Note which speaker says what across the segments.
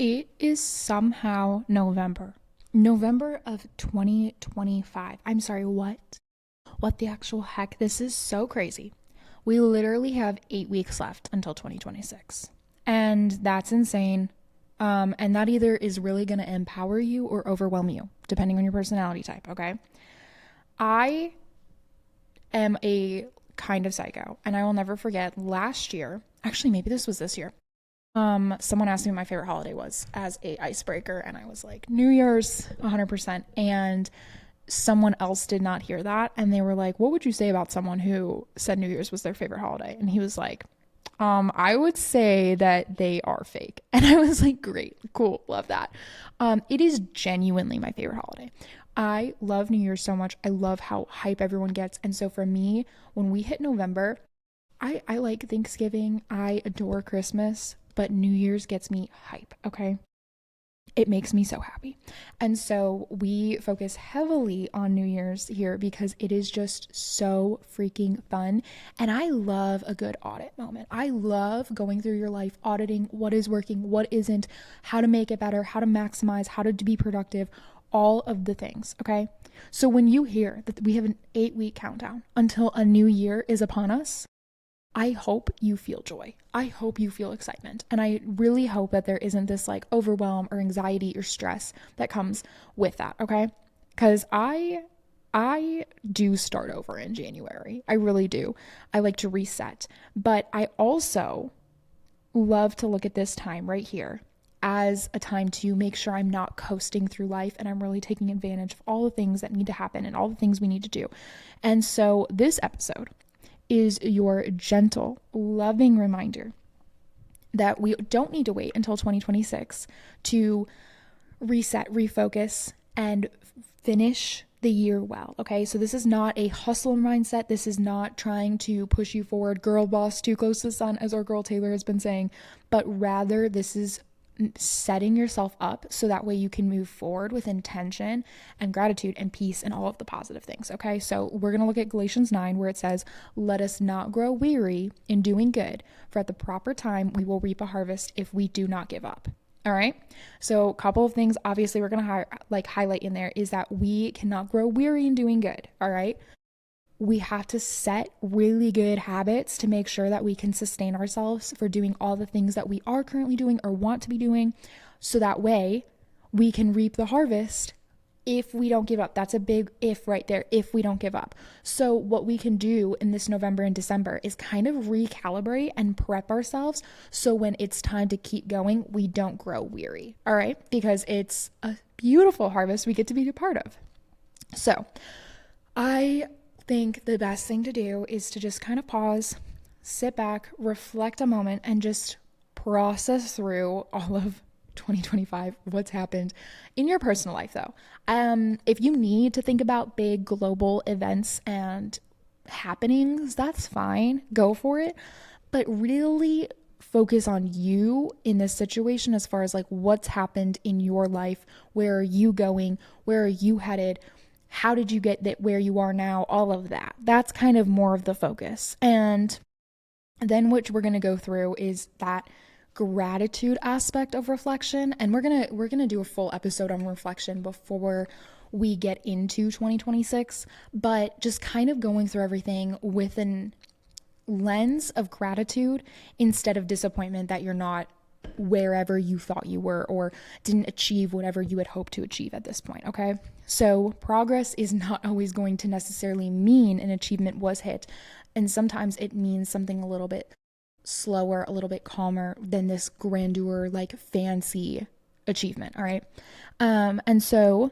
Speaker 1: It is somehow November. November of 2025. I'm sorry, what? What the actual heck? This is so crazy. We literally have 8 weeks left until 2026. And that's insane. And that either is really going to empower you or overwhelm you, depending on your personality type, okay? I am a kind of psycho, and I will never forget last year. Actually, maybe this was this year. Someone asked me what my favorite holiday was as a icebreaker, and I was like, New Year's, 100%. And someone else did not hear that, and they were like, what would you say about someone who said New Year's was their favorite holiday? And he was like, I would say that they are fake. And I was like, great, cool, love that. It is genuinely my favorite holiday. I love New Year's so much. I love how hype everyone gets. And so for me, when we hit November, I like Thanksgiving. I adore Christmas, but New Year's gets me hype, okay? It makes me so happy. And so we focus heavily on New Year's here because it is just so freaking fun. And I love a good audit moment. I love going through your life, auditing what is working, what isn't, how to make it better, how to maximize, how to be productive, all of the things, okay? So when you hear that we have an 8-week countdown until a new year is upon us, I hope you feel joy. I hope you feel excitement. And I really hope that there isn't this like overwhelm or anxiety or stress that comes with that, okay? Cuz I do start over in January. I really do. I like to reset. But I also love to look at this time right here as a time to make sure I'm not coasting through life and I'm really taking advantage of all the things that need to happen and all the things we need to do. And so this episode is your gentle, loving reminder that we don't need to wait until 2026 to reset, refocus, and finish the year well. Okay, so this is not a hustle mindset. This is not trying to push you forward, girl boss, too close to the sun, as our girl Taylor has been saying, but rather this is setting yourself up so that way you can move forward with intention and gratitude and peace and all of the positive things. Okay, so we're going to look at Galatians 9 where it says, let us not grow weary in doing good, for at the proper time we will reap a harvest if we do not give up. All right, so a couple of things obviously we're going to highlight in there is that we cannot grow weary in doing good. All right, we have to set really good habits to make sure that we can sustain ourselves for doing all the things that we are currently doing or want to be doing. So that way we can reap the harvest if we don't give up. That's a big if right there, if we don't give up. So what we can do in this November and December is kind of recalibrate and prep ourselves so when it's time to keep going, we don't grow weary. All right, because it's a beautiful harvest we get to be a part of. So I think the best thing to do is to just kind of pause, sit back, reflect a moment, and just process through all of 2025, what's happened in your personal life though. If you need to think about big global events and happenings, that's fine, go for it. But really focus on you in this situation as far as like what's happened in your life, where are you going, where are you headed, how did you get that where you are now, all of that. That's kind of more of the focus. And then what we're going to go through is that gratitude aspect of reflection. And we're going to do a full episode on reflection before we get into 2026, but just kind of going through everything with an lens of gratitude instead of disappointment that you're not wherever you thought you were or didn't achieve whatever you had hoped to achieve at this point, okay? So progress is not always going to necessarily mean an achievement was hit, and sometimes it means something a little bit slower, a little bit calmer than this grandeur, like fancy achievement, all right? And so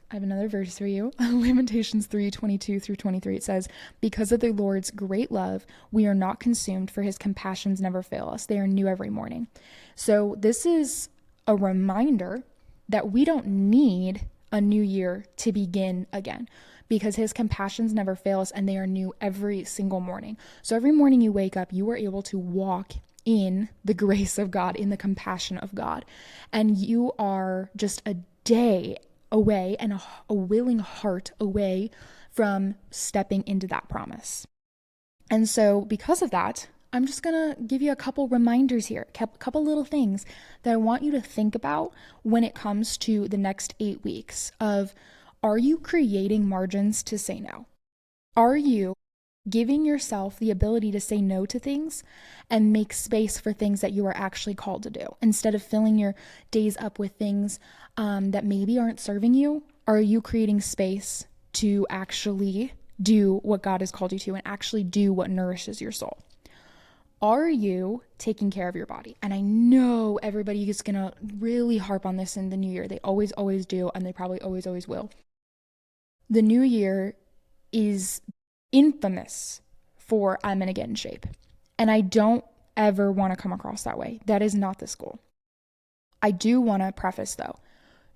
Speaker 1: I have another verse for you. Lamentations 3:22 through 23. It says, because of the Lord's great love, we are not consumed, for his compassions never fail us. They are new every morning. So this is a reminder that we don't need a new year to begin again, because his compassions never fail us and they are new every single morning. So every morning you wake up, you are able to walk in the grace of God, in the compassion of God. And you are just a day away and a willing heart away from stepping into that promise. And so because of that, I'm just going to give you a couple reminders here, a couple little things that I want you to think about when it comes to the next 8 weeks of, are you creating margins to say no? Are you giving yourself the ability to say no to things and make space for things that you are actually called to do instead of filling your days up with things that maybe aren't serving you? Are you creating space to actually do what God has called you to and actually do what nourishes your soul? Are you taking care of your body? And I know everybody is going to really harp on this in the new year. They always do, and they probably always will. The new year is infamous for I'm going to get in shape. And I don't ever want to come across that way. That is not the goal. I do want to preface though,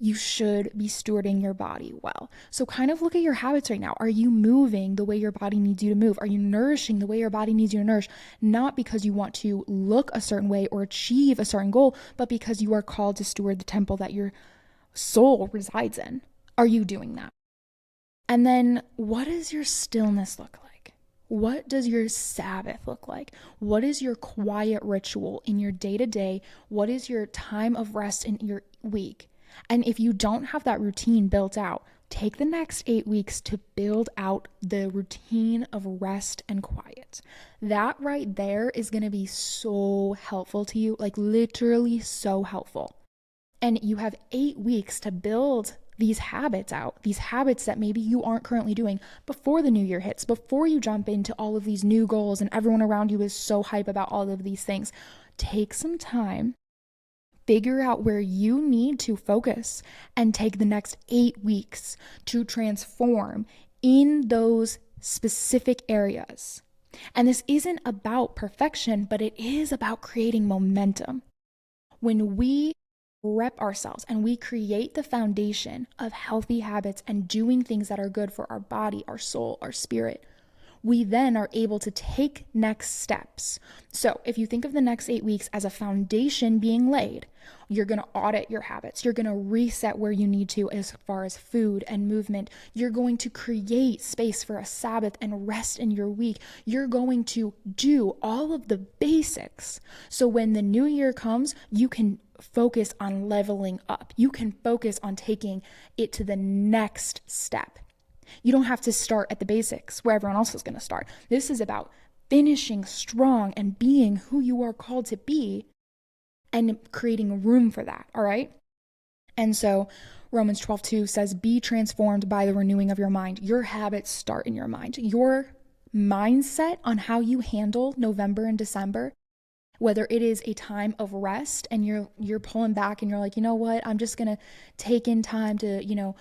Speaker 1: you should be stewarding your body well. So kind of look at your habits right now. Are you moving the way your body needs you to move? Are you nourishing the way your body needs you to nourish? Not because you want to look a certain way or achieve a certain goal, but because you are called to steward the temple that your soul resides in. Are you doing that? And then what does your stillness look like? What does your Sabbath look like? What is your quiet ritual in your day-to-day? What is your time of rest in your week? And if you don't have that routine built out, take the next 8 weeks to build out the routine of rest and quiet. That right there is going to be so helpful to you, like literally so helpful. And you have 8 weeks to build these habits out, these habits that maybe you aren't currently doing before the new year hits, before you jump into all of these new goals and everyone around you is so hype about all of these things. Take some time, figure out where you need to focus, and take the next 8 weeks to transform in those specific areas. And this isn't about perfection, but it is about creating momentum. When we rep ourselves and we create the foundation of healthy habits and doing things that are good for our body, our soul, our spirit, we then are able to take next steps. So if you think of the next 8 weeks as a foundation being laid, you're going to audit your habits. You're going to reset where you need to as far as food and movement. You're going to create space for a Sabbath and rest in your week. You're going to do all of the basics. So when the new year comes, you can focus on leveling up. You can focus on taking it to the next step. You don't have to start at the basics where everyone else is going to start. This is about finishing strong and being who you are called to be and creating room for that, all right? And so Romans 12:2 says, be transformed by the renewing of your mind. Your habits start in your mind. Your mindset on how you handle November and December, whether it is a time of rest and you're pulling back and you're like, you know what, I'm just going to take in time to,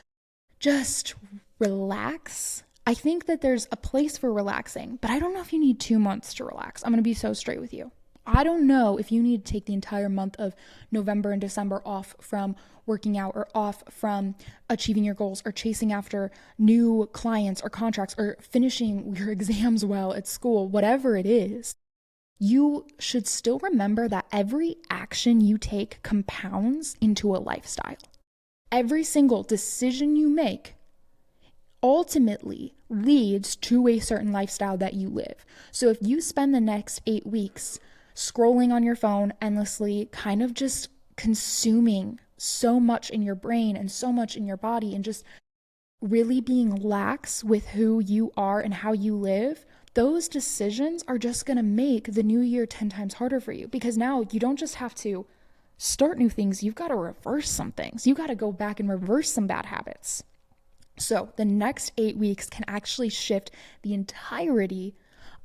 Speaker 1: just relax. I think that there's a place for relaxing, but I don't know if you need 2 months to relax. I'm going to be so straight with you. I don't know if you need to take the entire month of November and December off from working out or off from achieving your goals or chasing after new clients or contracts or finishing your exams well at school, whatever it is. You should still remember that every action you take compounds into a lifestyle. Every single decision you make ultimately leads to a certain lifestyle that you live. So if you spend the next 8 weeks scrolling on your phone endlessly, kind of just consuming so much in your brain and so much in your body and just really being lax with who you are and how you live, those decisions are just going to make the new year 10 times harder for you, because now you don't just have to start new things, you've got to reverse some things. You got to go back and reverse some bad habits. So the next 8 weeks can actually shift the entirety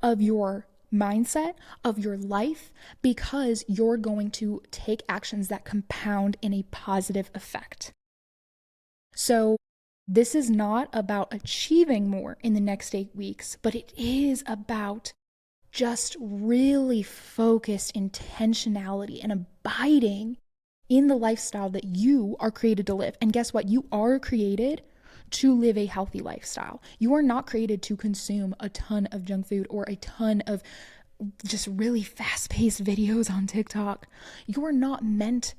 Speaker 1: of your mindset, of your life, because you're going to take actions that compound in a positive effect. So this is not about achieving more in the next 8 weeks, but it is about just really focused intentionality and abiding in the lifestyle that you are created to live. And guess what? You are created to live a healthy lifestyle. You are not created to consume a ton of junk food or a ton of just really fast-paced videos on TikTok. You are not meant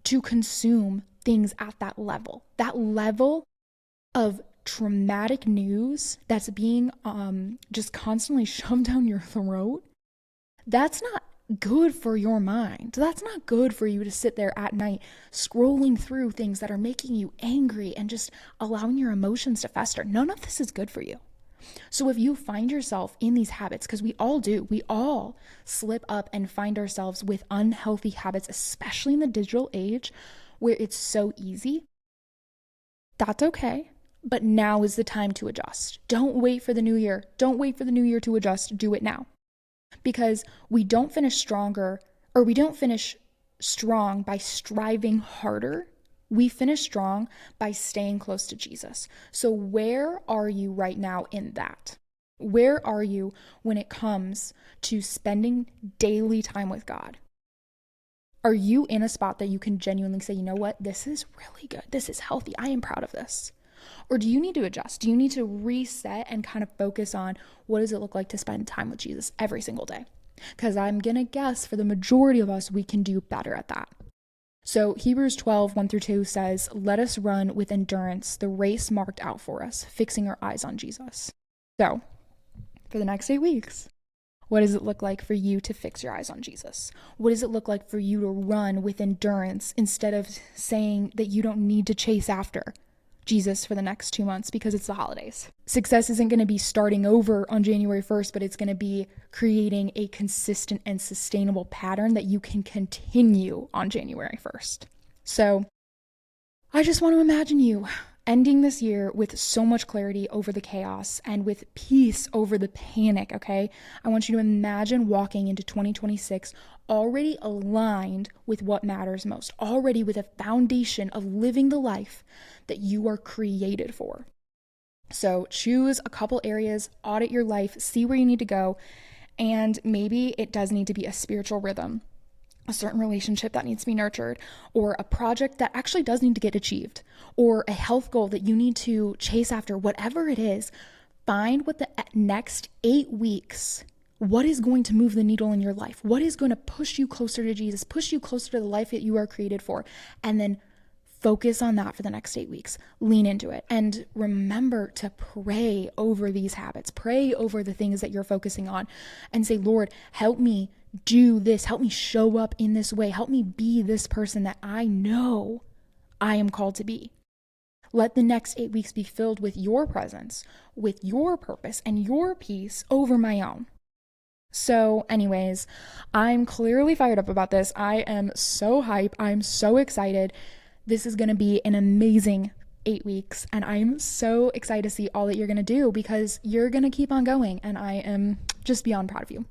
Speaker 1: to consume things at that level. That level of traumatic news that's being just constantly shoved down your throat, That's not good for your mind. That's not good for you to sit there at night scrolling through things that are making you angry and just allowing your emotions to fester. None of this is good for you. So if you find yourself in these habits, because we all do, we all slip up and find ourselves with unhealthy habits, especially in the digital age where it's so easy, that's okay. But now is the time to adjust. Don't wait for the new year. Don't wait for the new year to adjust. Do it now. Because we don't finish stronger, or we don't finish strong by striving harder. We finish strong by staying close to Jesus. So where are you right now in that? Where are you when it comes to spending daily time with God? Are you in a spot that you can genuinely say, you know what, this is really good. This is healthy. I am proud of this. Or do you need to adjust? Do you need to reset and kind of focus on what does it look like to spend time with Jesus every single day? Because I'm going to guess for the majority of us, we can do better at that. So Hebrews 12, 1-2 says, let us run with endurance the race marked out for us, fixing our eyes on Jesus. So for the next 8 weeks, what does it look like for you to fix your eyes on Jesus? What does it look like for you to run with endurance instead of saying that you don't need to chase after Jesus for the next 2 months because it's the holidays? Success isn't going to be starting over on January 1st, but it's going to be creating a consistent and sustainable pattern that you can continue on January 1st. So I just want to imagine you ending this year with so much clarity over the chaos and with peace over the panic, okay? I want you to imagine walking into 2026 already aligned with what matters most, already with a foundation of living the life that you are created for. So choose a couple areas, audit your life, see where you need to go, and maybe it does need to be a spiritual rhythm, a certain relationship that needs to be nurtured, or a project that actually does need to get achieved, or a health goal that you need to chase after. Whatever it is, find what the next 8 weeks, what is going to move the needle in your life, what is going to push you closer to Jesus, push you closer to the life that you are created for, and then focus on that for the next 8 weeks. Lean into it. And remember to pray over these habits. Pray over the things that you're focusing on and say, Lord, help me do this. Help me show up in this way. Help me be this person that I know I am called to be. Let the next 8 weeks be filled with your presence, with your purpose and your peace over my own. So anyways, I'm clearly fired up about this. I am so hype. I'm so excited. This is going to be an amazing 8 weeks, and I'm so excited to see all that you're going to do because you're going to keep on going, and I am just beyond proud of you.